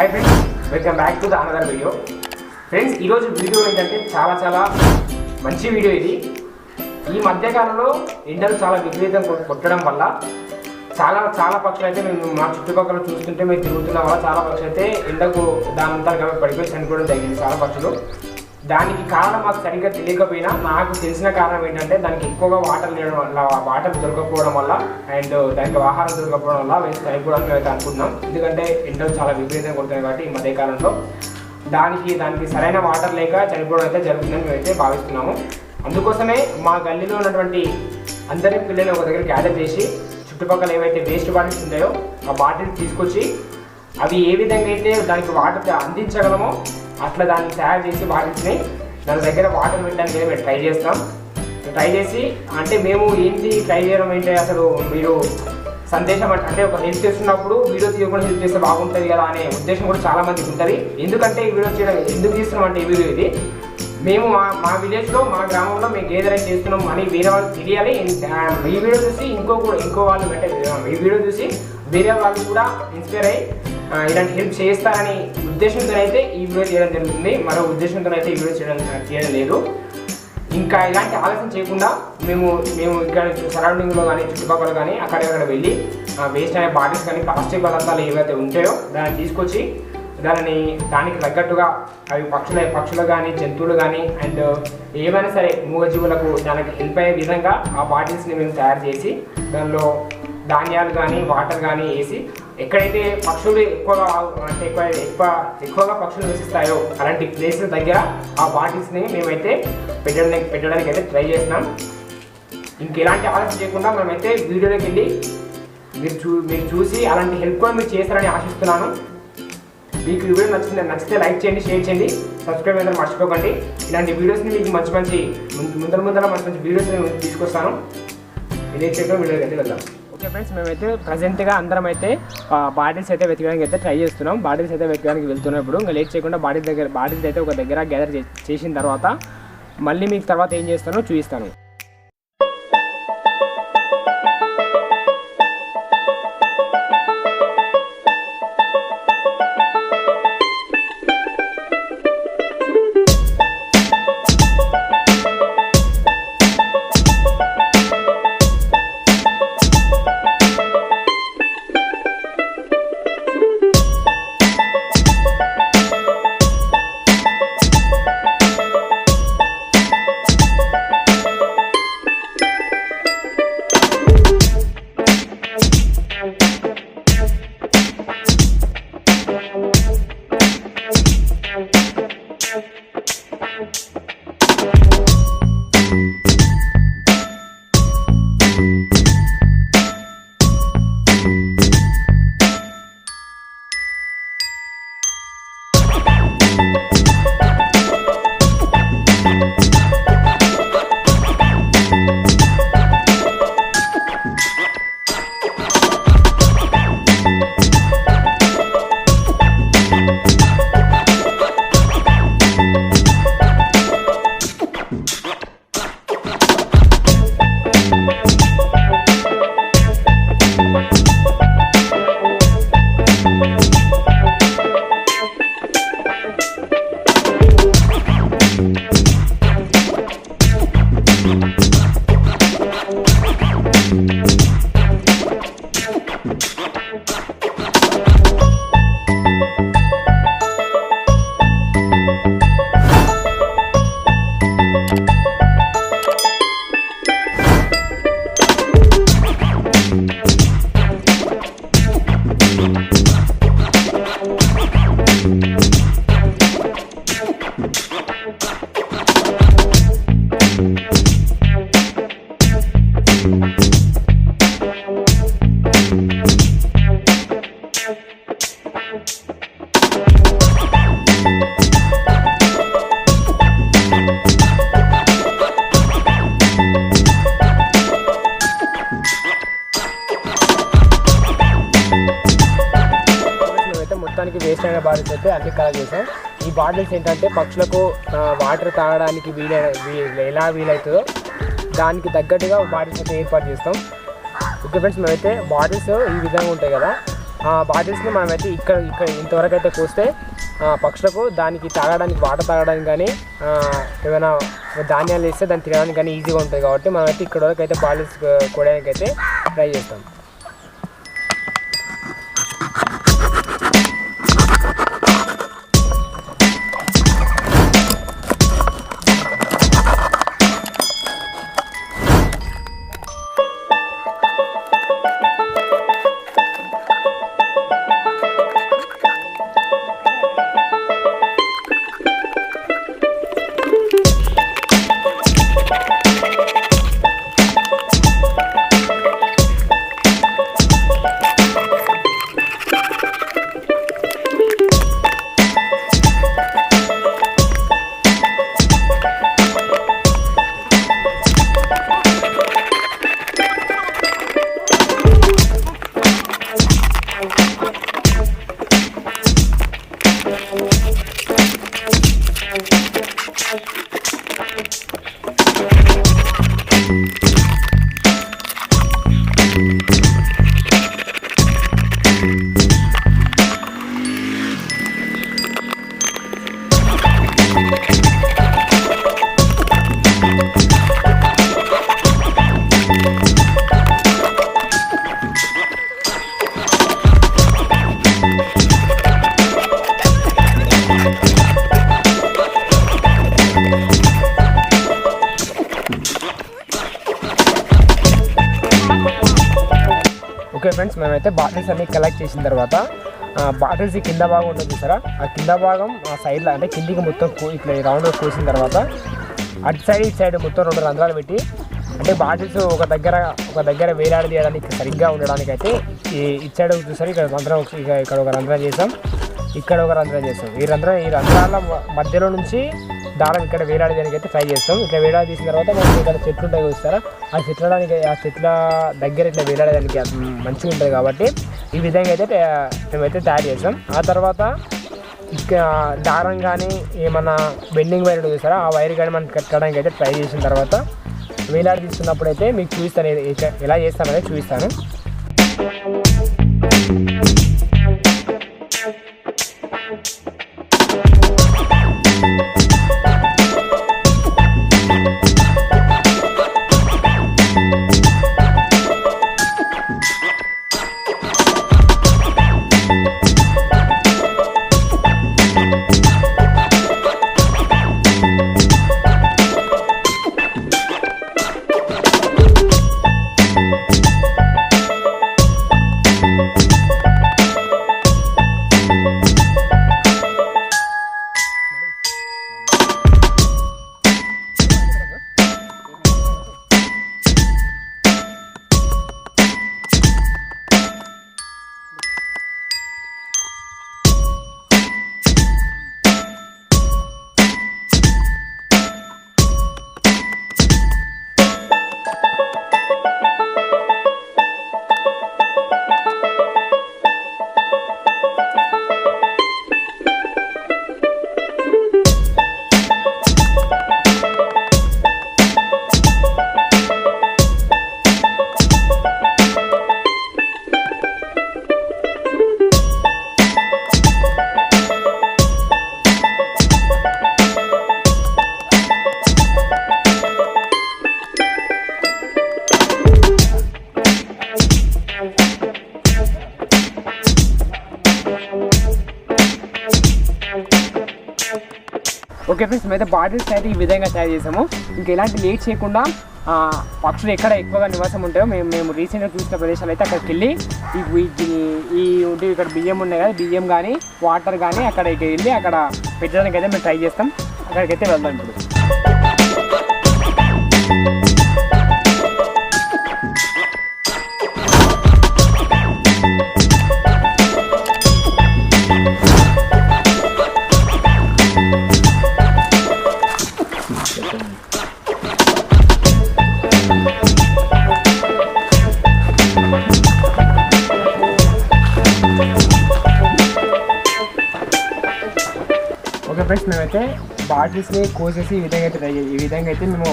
Hi friends, welcome back to the another video. Friends ఈరోజు video ఏంటంటే చాలా మంచి వీడియో ఇది। ఈ మధ్య కాలంలో ఎండలు చాలా విపరీతం కొట్టడం వల్ల చాలా పక్షులు అయితే మేము మా చుట్టుపక్కల చూస్తుంటే మేము తిరుగుతున్న వల్ల చాలా పక్షులు అయితే ఎండకు దానంతరం పడిపోయి చనిపోవడం జరిగింది చాలా పక్షులు। దానికి కారణం మాకు సరిగ్గా తెలియకపోయినా నాకు తెలిసిన కారణం ఏంటంటే దానికి ఎక్కువగా వాటర్ దొరకకపోవడం వల్ల అండ్ దానికి ఆహారం దొరకకపోవడం వల్ల వేసి చనిపోవడానికి మేమైతే అనుకుంటున్నాం। ఎందుకంటే ఎండలు చాలా విపరీతంగా కొడుతున్నాయి కాబట్టి ఈ మధ్యకాలంలో దానికి సరైన వాటర్ లేక చనిపోవడం అయితే జరుగుతుందని మేమైతే భావిస్తున్నాము। అందుకోసమే మా గల్లీలో ఉన్నటువంటి అందరి పిల్లలు ఒక దగ్గర గ్యాదర్ చేసి చుట్టుపక్కల ఏవైతే వేస్ట్ బాటిల్స్ ఉంటాయో ఆ బాటిల్స్ తీసుకొచ్చి అవి ఏ విధంగా అయితే దానికి వాటర్ అందించగలమో అట్లా దాన్ని తయారు చేసి బాటిల్స్ని దాని దగ్గర వాటర్ పెట్టడానికి మేము ట్రై చేస్తాం। ట్రై చేసి అంటే మేము ఏంటి ట్రై చేయడం ఏంటి అసలు మీరు సందేశం అంటే ఒక హెల్ప్ చేస్తున్నప్పుడు వీడియో తీయకుండా హెల్ప్ చేస్తే బాగుంటుంది కదా అనే ఉద్దేశం కూడా చాలామందికి ఉంటుంది। ఎందుకంటే ఈ వీడియో చేయడం ఎందుకు తీస్తున్నాం అంటే ఈ వీడియో ఇది మేము మా విలేజ్లో మా గ్రామంలో మేము గేదెరైన్ చేస్తున్నాం అని వేరే వాళ్ళకి తెలియాలి। ఈ వీడియో చూసి ఇంకో వాళ్ళు ఈ వీడియో చూసి వేరే వాళ్ళు కూడా ఇన్స్పైర్ అయ్యి ఇలాంటి హెల్ప్ చేస్తారని ఉద్దేశంతో అయితే ఈ వీడియో చేయడం జరుగుతుంది, మరో ఉద్దేశంతో అయితే ఈ వీడియో చేయడం లేదు। ఇంకా ఇలాంటి ఆలోచన చేయకుండా మేము ఇక్కడ సరౌండింగ్లో కానీ చుట్టుపక్కల కానీ అక్కడ వెళ్ళి వేస్ట్ అనే బాటిల్స్ కానీ ప్లాస్టిక్ పదార్థాలు ఏవైతే ఉంటాయో దాన్ని తీసుకొచ్చి దానికి తగ్గట్టుగా అవి పక్షులు కానీ జంతువులు కానీ అండ్ ఏమైనా సరే మూగజీవులకు దానికి హెల్ప్ అయ్యే విధంగా ఆ బాటిల్స్ని మేము తయారు చేసి దానిలో ధాన్యాలు కానీ వాటర్ కానీ వేసి ఎక్కడైతే పక్షులు ఎక్కువగా పక్షులు నివసిస్తాయో అలాంటి ప్లేస్ల దగ్గర ఆ బాటిల్స్ని మేమైతే పెట్టడానికి అయితే ట్రై చేస్తున్నాం। ఇంకెలాంటి ఆలోచన చేయకుండా మేమైతే వీడియోలోకి వెళ్ళి మీరు చూసి అలాంటి హెల్ప్ కూడా మీరు చేస్తారని ఆశిస్తున్నాను। మీకు ఈ వీడియో నచ్చితే లైక్ చేయండి, షేర్ చేయండి, సబ్స్క్రైబ్ అయితే మర్చిపోకండి। ఇలాంటి వీడియోస్ని మీకు మంచి ముందర మంచి వీడియోస్ తీసుకొస్తాను। ఇదే చెప్పిన వీడియోకి అయితే వెళ్దాం। ఓకే ఫ్రెండ్స్, మేమైతే ప్రజెంట్గా అందరం అయితే బాటిల్స్ అయితే వెతకడానికి అయితే ట్రై చేస్తున్నాం। బాటిల్స్ అయితే వెతకడానికి వెళ్తున్నప్పుడు ఇంకా లేట్ చేయకుండా బాటిల్స్ అయితే ఒక దగ్గర గ్యాదర్ చేసిన తర్వాత మళ్ళీ మీకు తర్వాత ఏం చేస్తానో చూపిస్తాను। మొత్తానికి వేస్ట్ అయిన బాటిల్స్ అయితే అన్ని కలెక్ట్ చేసాం। ఈ బాటిల్స్ ఏంటంటే పక్షులకు వాటర్ తాగడానికి ఎలా వీలవుతుందో దానికి తగ్గట్టుగా బాటిల్స్ అయితే ఏర్పాటు చేస్తాం। ఓకే ఫ్రెండ్స్, మేమైతే బాటిల్స్ ఈ విధంగా ఉంటాయి కదా, బాటిల్స్ని మనమైతే ఇక్కడ ఇంతవరకు అయితే కోస్తే పక్షులకు దానికి తాగడానికి వాటర్ తాగడానికి కానీ ఏమైనా ధాన్యాలు వేస్తే దాన్ని తినడానికి కానీ ఈజీగా ఉంటుంది కాబట్టి మనమైతే ఇక్కడ వరకు అయితే బాటిల్స్ కోయడానికి అయితే ట్రై చేస్తాం. ఓకే ఫ్రెండ్స్, మేమైతే బాటిల్స్ అన్ని కలెక్ట్ చేసిన తర్వాత బాటిల్స్ కింద భాగం ఉంటుంది చూసారా, ఆ కింద భాగం ఆ సైడ్లో అంటే కిందికి మొత్తం ఇట్లా రౌండ్గా కోసిన తర్వాత అటు సైడ్ ఇటు సైడ్ మొత్తం 2 రంధ్రాలు పెట్టి అంటే బాటిల్స్ ఒక దగ్గర వేలాడి తీయడానికి సరిగ్గా ఉండడానికి అయితే ఇటు సైడ్ చూసారు ఇక్కడ రంధ్రం, ఇక్కడ ఒక రంధ్రం చేసాం, ఇక్కడ ఒక రంధ్రం చేస్తాం. ఈ రంధ్రాల మధ్యలో నుంచి దారం ఇక్కడ వేలాడడానికి అయితే ట్రై చేస్తాం. ఇట్లా వేలాడి తీసిన తర్వాత మనకి ఇక్కడ చెట్లు ఉంటాయి చూస్తారా, ఆ చెట్ల దగ్గర ఇట్లా వేలాడడానికి మంచిగా ఉంటుంది కాబట్టి ఈ విధంగా అయితే మేమైతే తయారు చేస్తాం. ఆ తర్వాత దారం కానీ ఏమన్నా బెండింగ్ వైర్ చూస్తారా, ఆ వైర్ కానీ మనం కట్టడానికి అయితే ట్రై చేసిన తర్వాత వేలాడి తీసుకున్నప్పుడు అయితే మీకు చూపిస్తాను, ఎలా చేస్తాననేది చూపిస్తాను. ఓకే ఫ్రెండ్స్, మేమైతే బాటిల్స్ అయితే ఈ విధంగా తయారు చేసాము. ఇంకా ఎలాంటి లేట్ చేయకుండా పక్షులు ఎక్కడ ఎక్కువగా నివాసం ఉంటాయో మేము రీసెంట్గా చూసిన ప్రదేశాలు అయితే అక్కడికి వెళ్ళి ఇక్కడ బియ్యం ఉన్నాయి కదా, బియ్యం కానీ వాటర్ కానీ అక్కడికి వెళ్ళి అక్కడ పెట్టడానికి అయితే మేము ట్రై చేస్తాం. అక్కడికైతే వెళ్దాం ఇప్పుడు. ఓకే ఫ్రెండ్స్, మేమైతే బాటిల్స్ని కోసేసి ఈ విధంగా అయితే మేము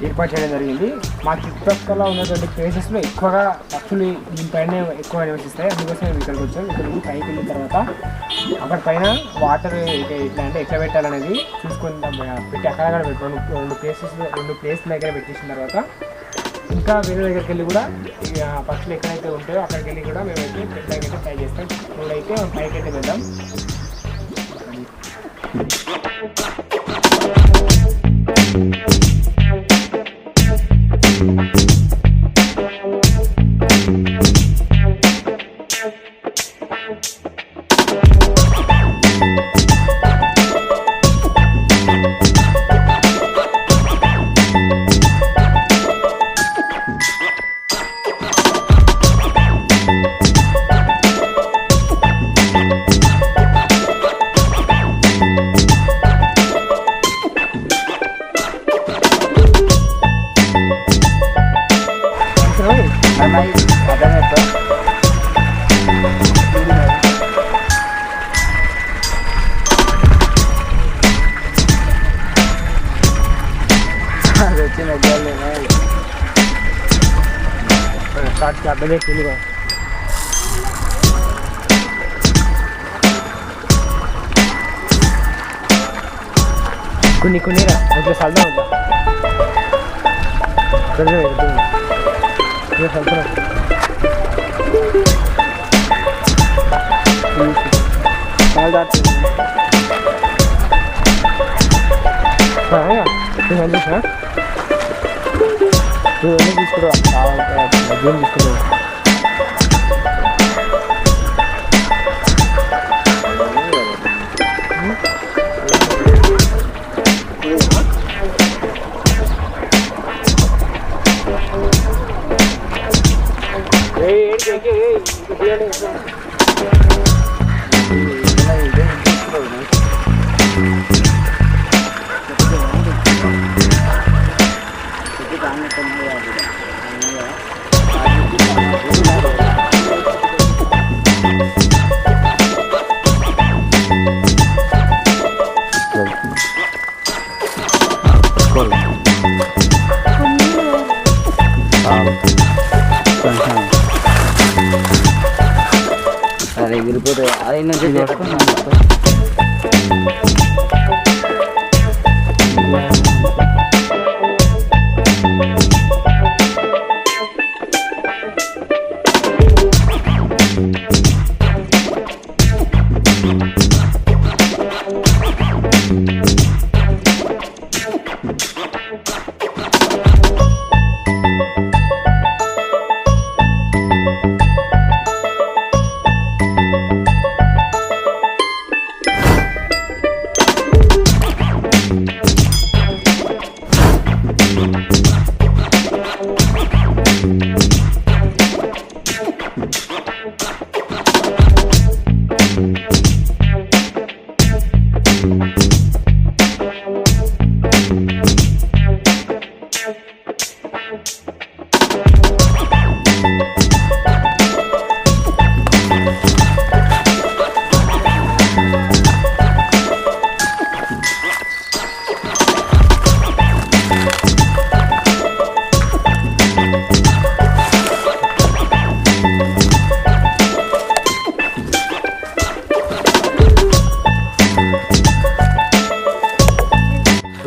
ఏర్పాటు చేయడం జరిగింది. మా చుట్టుపక్కల ఉన్నటువంటి ప్లేసెస్లో ఎక్కువగా పక్షులు దీనిపైన ఎక్కువ నివసిస్తాయి. అందుకోసం మేము ఇక్కడికి వచ్చాం. ఇక్కడికి పైకి వెళ్ళిన తర్వాత అక్కడ పైన వాటర్ ఎట్లా అంటే ఎట్లా పెట్టాలనేది చూసుకుంటాం. పెట్టి అక్కడ రెండు ప్లేస్ల దగ్గర పెట్టేసిన తర్వాత ఇంకా వేరే దగ్గరికి వెళ్ళి కూడా పక్షులు ఎక్కడైతే ఉంటాయో అక్కడికి వెళ్ళి కూడా మేమైతే పెట్టడానికైతే ట్రై చేస్తాం. ఇప్పుడైతే పైకి అయితే వెళ్దాం. కొన్ని అట్లా సల్దా ఉంటా తీసుకుంటా తీసుకుంటా అదే విరిపోతాయి అది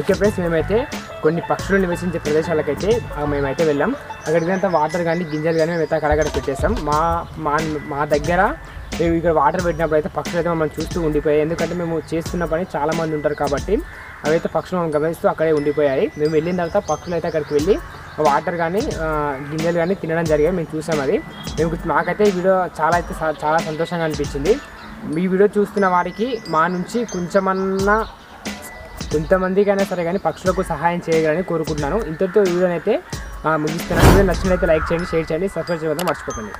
ఓకే ఫ్రెండ్స్, మేమైతే కొన్ని పక్షులు నివసించే ప్రదేశాలకైతే మేమైతే వెళ్ళాం. అక్కడికంతా వాటర్ కానీ గింజలు కానీ మేమైతే అక్కడక్కడ పెట్టేస్తాం. మా దగ్గర మేము ఇక్కడ వాటర్ పెట్టినప్పుడు అయితే పక్షులు అయితే మమ్మల్ని చూస్తూ ఉండిపోయాయి. ఎందుకంటే మేము చేస్తున్న పని చాలామంది ఉంటారు కాబట్టి అవైతే పక్షులు మనం గమనిస్తూ అక్కడే ఉండిపోయాయి. మేము వెళ్ళిన తర్వాత పక్షులు అయితే అక్కడికి వెళ్ళి వాటర్ కానీ గింజలు కానీ తినడం జరిగాయి. మేము చూసాం అది. మాకైతే ఈ వీడియో చాలా సంతోషంగా అనిపించింది. ఈ వీడియో చూస్తున్న వారికి మా నుంచి కొంతమందికైనా సరే కానీ పక్షులకు సహాయం చేయగలని కోరుకుంటున్నాను. ఇంతటితో ఈ వీడియోనైతే ముగిస్తున్నాను. వీడియో నచ్చినట్లయితే లైక్ చేయండి, షేర్ చేయండి, సబ్స్క్రైబ్ చేయడం మర్చిపోకండి.